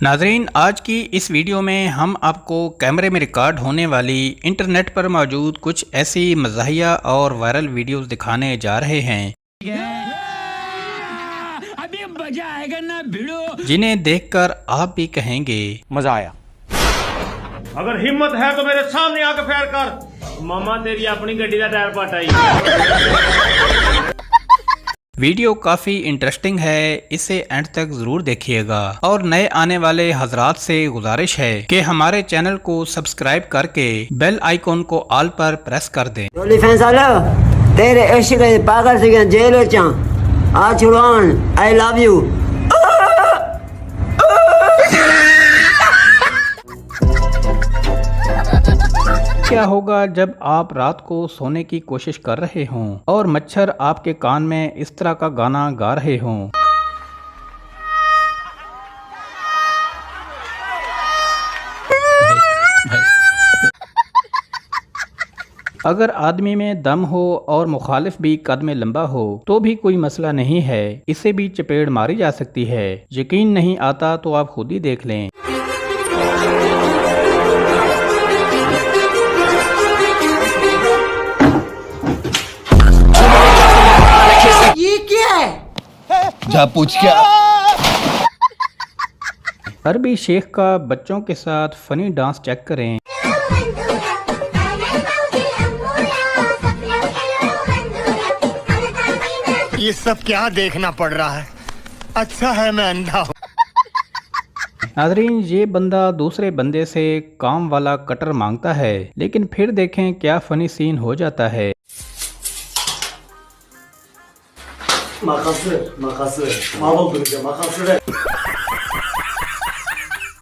नाजरीन, आज की इस वीडियो में हम आपको कैमरे में रिकॉर्ड होने वाली इंटरनेट पर मौजूद कुछ ऐसी मज़ाहिया और वायरल वीडियोस दिखाने जा रहे हैं अभी मजा आएगा ना भिड़ो, जिन्हें देखकर आप भी कहेंगे मजा आया। अगर हिम्मत है तो मेरे सामने आके फैर कर। मामा तेरी अपनी गड्डी का टायर पटाई। वीडियो काफ़ी इंटरेस्टिंग है, इसे एंड तक ज़रूर देखिएगा। और नए आने वाले हजरात से गुजारिश है कि हमारे चैनल को सब्सक्राइब करके बेल आइकॉन को ऑल पर प्रेस कर दें। तेरे इश्क के पागल से जेल चा आ छुड़वान, आई लव यू। क्या होगा जब आप रात को सोने की कोशिश कर रहे हों और मच्छर आपके कान में इस तरह का गाना गा रहे हों। अगर आदमी में दम हो और मुखालिफ भी कद में लंबा हो तो भी कोई मसला नहीं है, इसे भी चपेट मारी जा सकती है। यकीन नहीं आता तो आप खुद ही देख लें। ये क्या है? जा पूछ क्या। अरबी शेख का बच्चों के साथ फनी डांस चेक करें। ये सब क्या देखना पड़ रहा है? अच्छा है मैं अंधा हूँ। नाजरीन, ये बंदा दूसरे बंदे से काम वाला कटर मांगता है, लेकिन फिर देखें क्या फनी सीन हो जाता है। Makası, makası. Marul duracağım, makası ver.